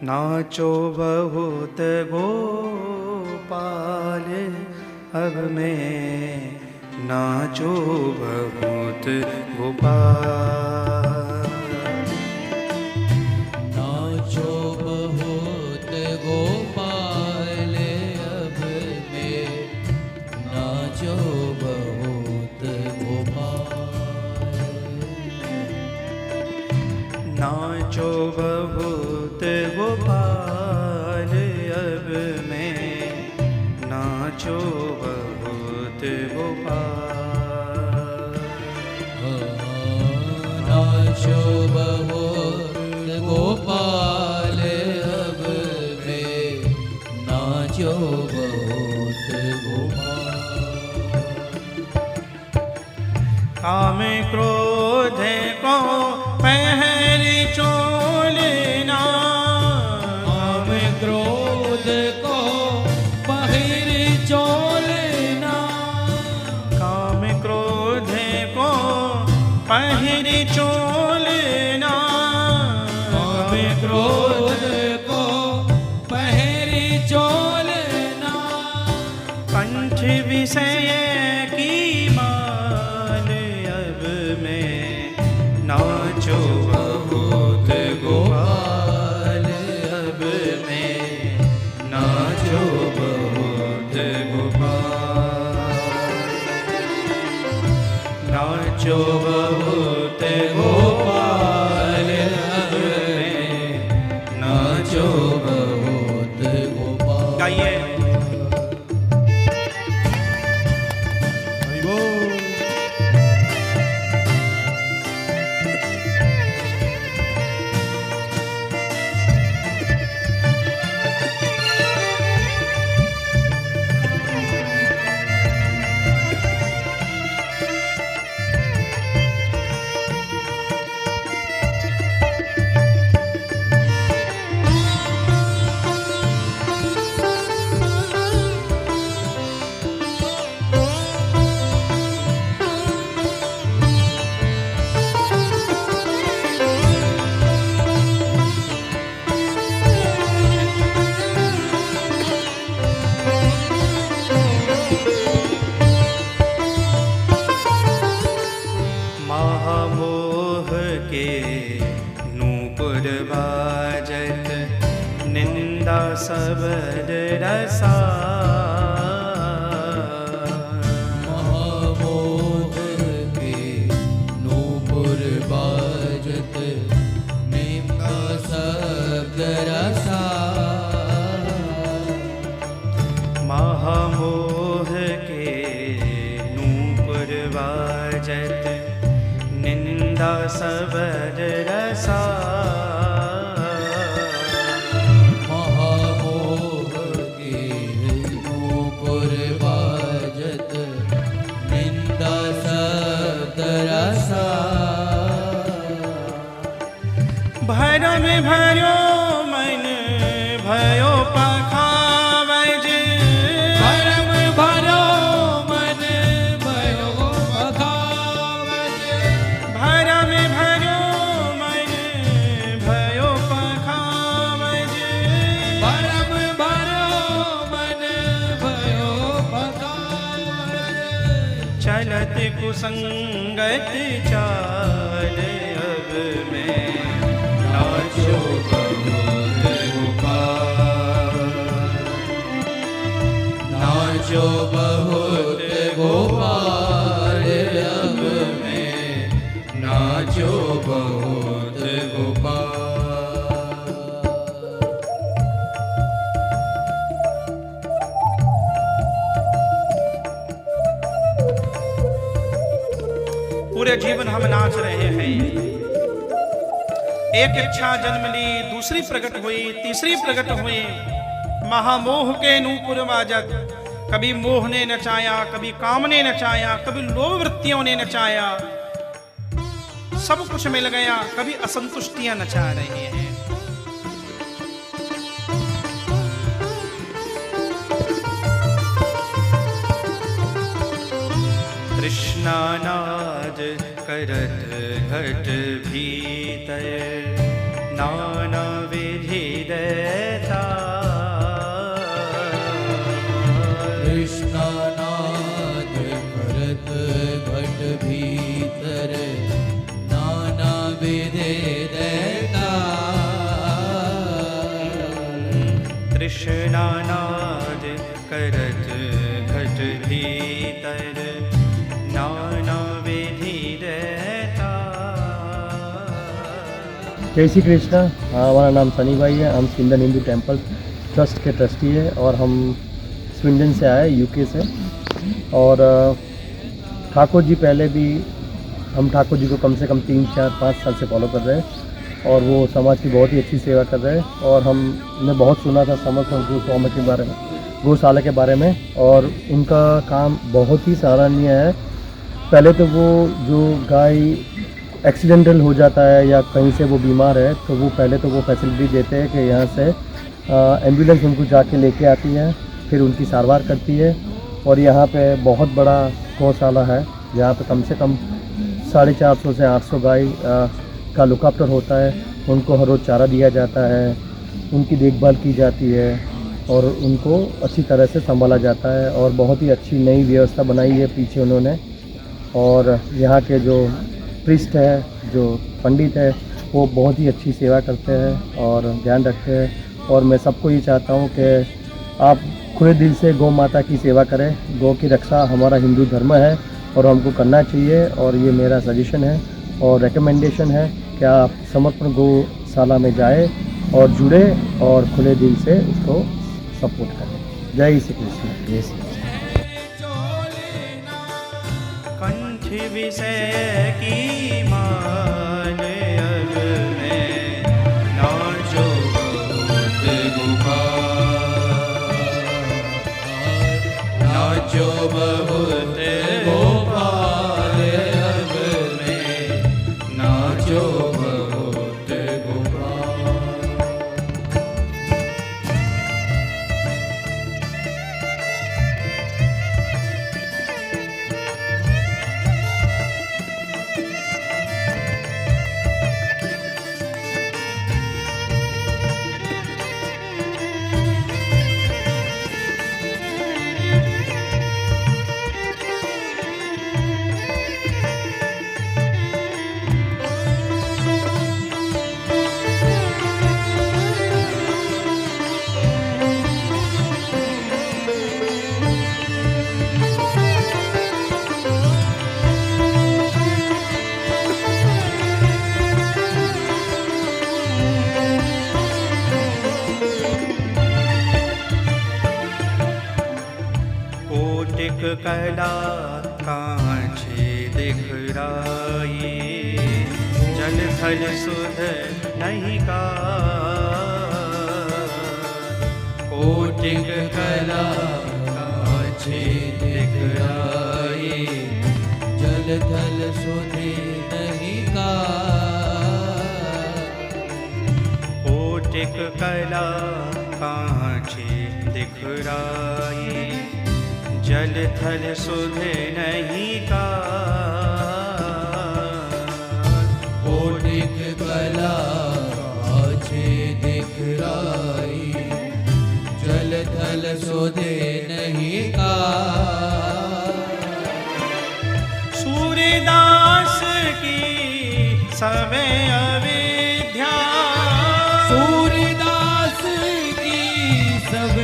नाचो बहुत गोपाल अब मैं नाचो बहुत गोपाल। नाचो बहुत गोपाल अब मैं नाचो बहुत गोपाल। नाचो बहुत गोपाल अब मैं नाचो बहुत गोपाल। नाचो बहुत गोपाल अब मैं नाचो बहुत गोपाल। काम क्रोध को पहरी चोलना, काम क्रोध को पहरी चोलना। काम क्रोध को पहरी चोलना। काम क्रोध को पहरी चोलना। कंठ विषय की माल अब मैं नाचो बहुत गोपाल अब मैं नाचो बहुत गोपाल। नाचो बहुत गोपाल अब मैं नाचो बहुत गोपाल। गाइए। महामोह के नूपुर बाजत निंदा सबद रसा। महामोह के नूपुर बाजत निंदा शब्द रसा। महामोह के नूपुर बाजत निंदा सबद रसा। महामोह के नूपुर बाजत निंदा शब्द रसा। भरम भयो मन भयो पखावज। भरम भरो मन भयो पखावज। भरम भयो मन भयो पखावज। भरम भरो मन भयो पखावज। चलत कुसंगत चाल अब मैं नाचो बहुत गोपाल। नाचो बहुत गोपाल अब मैं नाचो बहुत गोपाल। पूरे जीवन हम नाच रहे हैं। एक इच्छा जन्म ली, दूसरी प्रकट हुई, तीसरी प्रकट हुई। महामोह के नूपुर बाजत, कभी मोह ने नचाया, कभी काम ने नचाया, कभी लोभ वृत्तियों ने नचाया। सब कुछ मिल गया, कभी असंतुष्टियां नचा रही हैं। कृष्णानाद करत घट भीतर नाना विधि कृष्णानाद करत घट भीतर नाना विधि रहता। जय श्री कृष्णा। हमारा नाम सनी भाई है। हम स्विंडन हिंदू टेम्पल ट्रस्ट के ट्रस्टी है और हम स्विंडन से आए यूके से। और ठाकुर जी पहले भी हम ठाकुर जी को कम से कम 3, 4, 5 साल से फॉलो कर रहे हैं और वो समाज की बहुत ही अच्छी सेवा कर रहे हैं। और हमने बहुत सुना था समर्पण गौस्वामी के बारे में, गौशाला के बारे में, और उनका काम बहुत ही सराहनीय है। पहले तो वो जो गाय एक्सीडेंटल हो जाता है या कहीं से वो बीमार है तो वो पहले तो वो फैसिलिटी देते हैं कि यहाँ से एम्बुलेंस उनको जाके लेके आती है, फिर उनकी सारवार करती है। और यहाँ पे बहुत बड़ा गौशाला है जहाँ पे कम से कम 450 से 800 गाय का लुकआफ्टर होता है। उनको हर रोज़ चारा दिया जाता है, उनकी देखभाल की जाती है और उनको अच्छी तरह से संभाला जाता है। और बहुत ही अच्छी नई व्यवस्था बनाई है पीछे उन्होंने। और यहाँ के जो प्रिस्ट है, जो पंडित है, वो बहुत ही अच्छी सेवा करते हैं और ध्यान रखते हैं। और मैं सबको ये चाहता हूँ कि आप खुले दिल से गौ माता की सेवा करें। गौ की रक्षा हमारा हिंदू धर्म है और हमको करना चाहिए। और ये मेरा सजेशन है और रिकमेंडेशन है कि आप समर्पण गौशाला में जाएं और जुड़े और खुले दिल से उसको सपोर्ट करें। जय श्री कृष्ण। जय श्री कृष्ण। कंठ विषय की माल अब मैं नाचो बहुत गोपाल, नाचो बहुत गोपाल अब मैं नाचो बहुत गोपाल। कोटिक कला कांचे दिखराई, जल थल सुध नहीं का। कोटिक कला कांचे दिखराई, जल थल सुधे नहीं का। कोटिक कला कांचे दिखराई, जल थल सुधे नहीं का। कोटिक कला कांचे दिखराई, जल थल सुधे नहीं का। सूर्यदास की समय अविद्या, सूर्यदास की सब